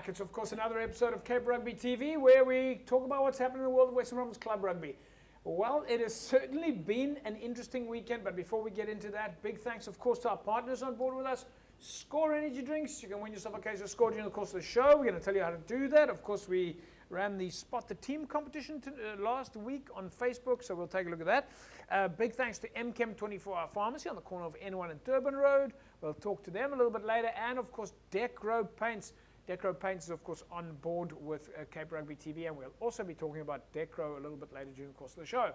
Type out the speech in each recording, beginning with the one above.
back. It's, of course, another episode of Cape Rugby TV where we talk about what's happening in the world of Western Province Club Rugby. Well, it has certainly been an interesting weekend, but before we get into that, big thanks, of course, to our partners on board with us. Score Energy Drinks. You can win yourself a case of Score during the course of the show. We're going to tell you how to do that. Of course, we ran the Spot the Team competition last week on Facebook, so we'll take a look at that. Big thanks to MChem 24-Hour Pharmacy on the corner of N1 and Durban Road. We'll talk to them a little bit later. And, of course, Decro Paints. Decro Paints is, of course, on board with Cape Rugby TV, and we'll also be talking about Decro a little bit later during the course of the show.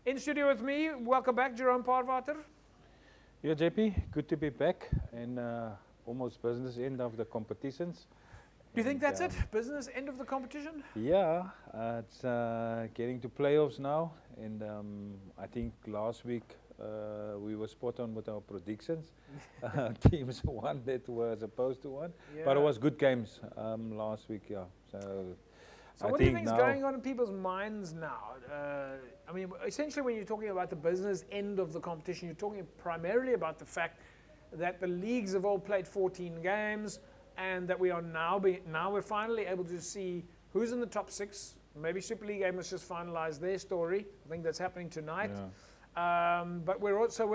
In studio with me, welcome back, Jerome Paarwater. Yeah, JP, good to be back, and almost business end of the competitions. Do you think that's it? Business end of the competition? Yeah, it's getting to playoffs now, and I think last week we were spot on with our predictions. Teams won that were supposed to win, but it was good games last week. Yeah, so what do you think is going on in people's minds now? I mean, essentially, when you're talking about the business end of the competition, you're talking primarily about the fact that the leagues have all played 14 games, and that we are now we're finally able to see who's in the top 6. Maybe Super League Game has just finalised their story. I think that's happening tonight. Yeah. But we're also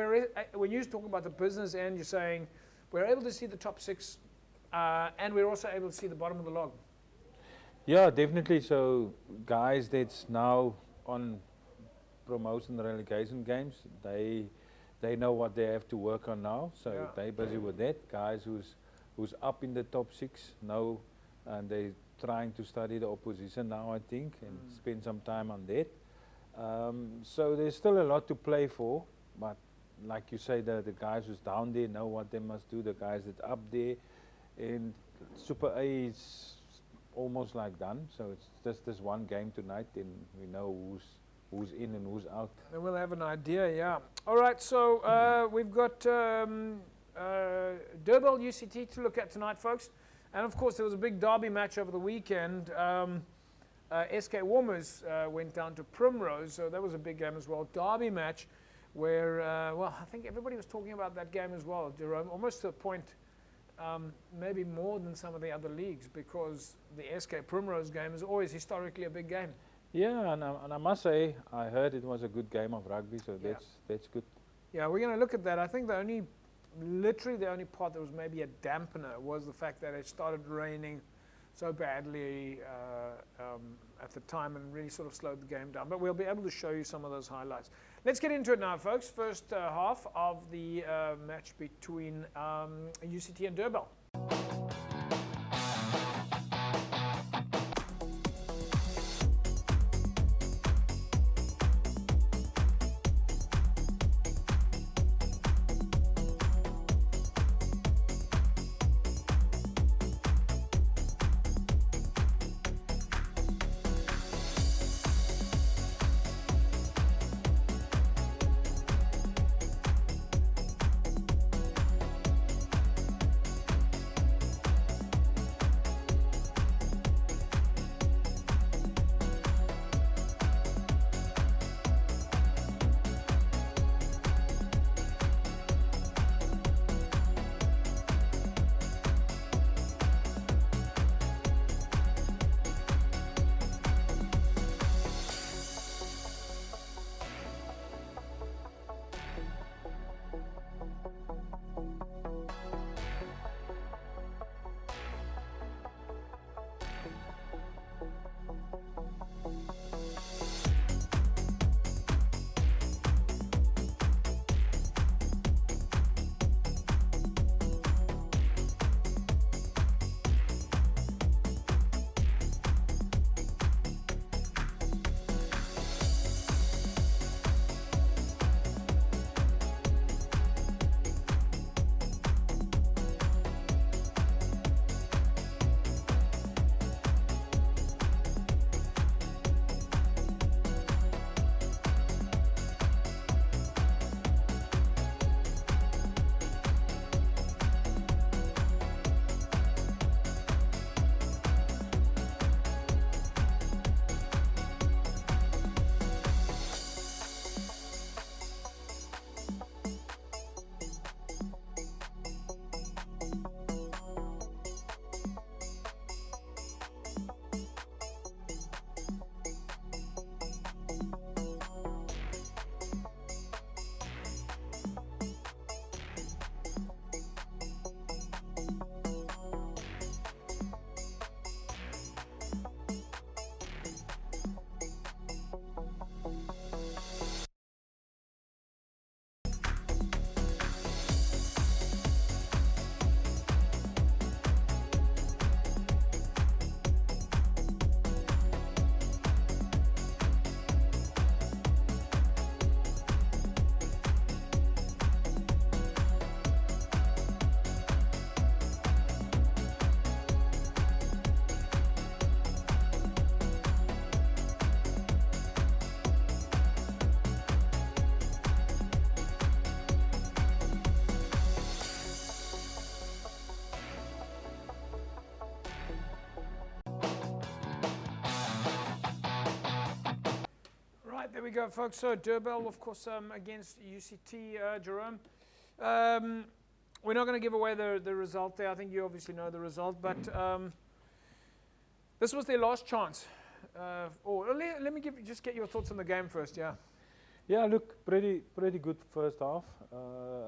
when you talk about the business end, you're saying we're able to see the top 6, and we're also able to see the bottom of the log. Yeah, definitely. So guys that's now on promotion and relegation games, they know what they have to work on now. So they're busy with that. Guys who's up in the top 6 know, and they're trying to study the opposition now, I think, and spend some time on that. So there's still a lot to play for, but like you say, the guys who's down there know what they must do. The guys that up there, and Super A is almost like done. So it's just this one game tonight, and we know who's in and who's out. And we'll have an idea, yeah. All right, so we've got Durban UCT to look at tonight, folks. And of course, there was a big derby match over the weekend. SK Warmers went down to Primrose, so that was a big game as well. Derby match where, well, I think everybody was talking about that game as well, Jerome, almost to a point, maybe more than some of the other leagues, because the SK Primrose game is always historically a big game. Yeah, and I must say, I heard it was a good game of rugby, so that's good. Yeah, we're going to look at that. I think literally the only part that was maybe a dampener was the fact that it started raining so badly at the time and really sort of slowed the game down. But we'll be able to show you some of those highlights. Let's get into it now, folks. First half of the match between UCT and Durban. There we go, folks. So Durbell, of course, against UCT, Jerome. We're not going to give away the result there. I think you obviously know the result, but this was their last chance. Let me just get your thoughts on the game first. Yeah. Yeah, look, pretty good first half.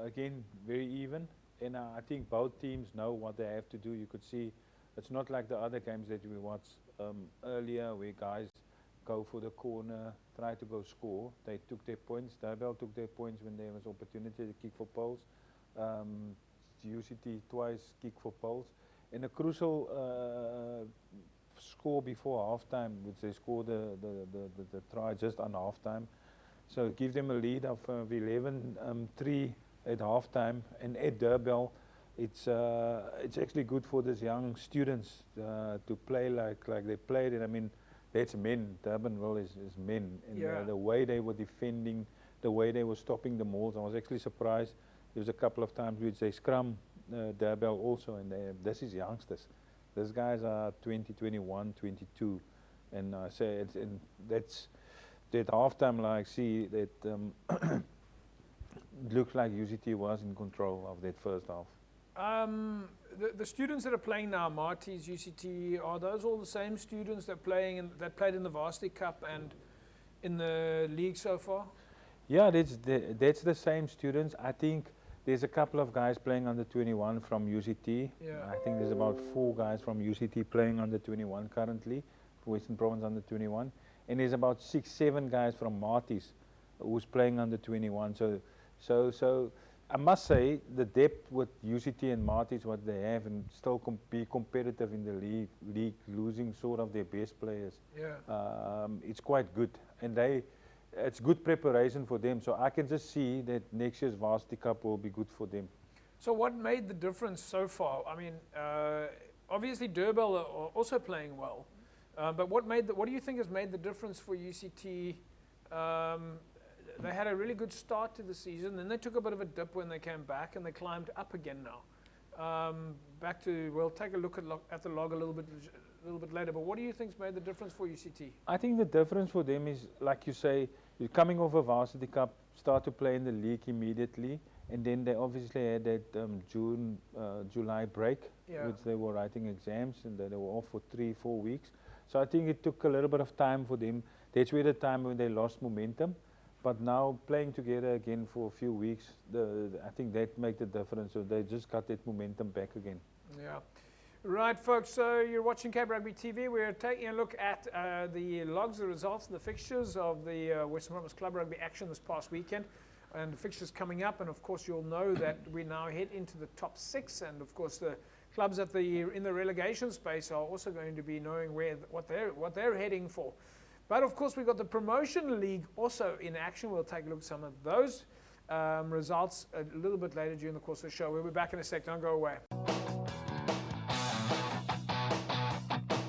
Again, very even, and I think both teams know what they have to do. You could see it's not like the other games that we watched earlier, where guys go for the corner, try to go score. They took their points. Durbell took their points when there was opportunity to kick for poles. UCT twice kick for poles. And a crucial score before halftime, which they scored the try just on halftime. So give them a lead of 11-3 at halftime. And at Durbell, it's actually good for these young students to play like they played. And I mean, that's men. Durbanville is men. And the way they were defending, the way they were stopping the mauls, I was actually surprised. There was a couple of times which they scrum Durbell also, and this is youngsters. These guys are 20, 21, 22. And I say, and that's that halftime, like, see, that looks like UCT was in control of that first half. The students that are playing now, Marty's, UCT, are those all the same students that played in the Varsity Cup and in the league so far? Yeah, that's the same students. I think there's a couple of guys playing under 21 from UCT. Yeah. I think there's about 4 guys from UCT playing under 21 currently, for Western Province under 21. And there's about 6, 7 guys from Marty's who's playing under 21. So I must say the depth with UCT and Marty's, what they have, and still be competitive in the league, losing sort of their best players. Yeah. It's quite good, and it's good preparation for them. So I can just see that next year's Varsity Cup will be good for them. So what made the difference so far? I mean, obviously Durbell are also playing well, but what do you think has made the difference for UCT? They had a really good start to the season, then they took a bit of a dip when they came back, and they climbed up again now. We'll take a look at the log a little bit later, but what do you think's made the difference for UCT? I think the difference for them is, like you say, you're coming off a Varsity Cup, start to play in the league immediately, and then they obviously had that July break, which they were writing exams, and they were off for 3-4 weeks. So I think it took a little bit of time for them. That's where the time when they lost momentum. But now playing together again for a few weeks, I think that made the difference. So they just got that momentum back again. Yeah. Right, folks, so you're watching Cape Rugby TV. We're taking a look at the logs, the results, and the fixtures of the Western Province Club Rugby action this past weekend. And the fixtures coming up, and of course you'll know that we now head into the top 6, and of course the clubs in the relegation space are also going to be knowing what they're heading for. But of course we've got the Promotion League also in action. We'll take a look at some of those results a little bit later during the course of the show. We'll be back in a sec. Don't go away.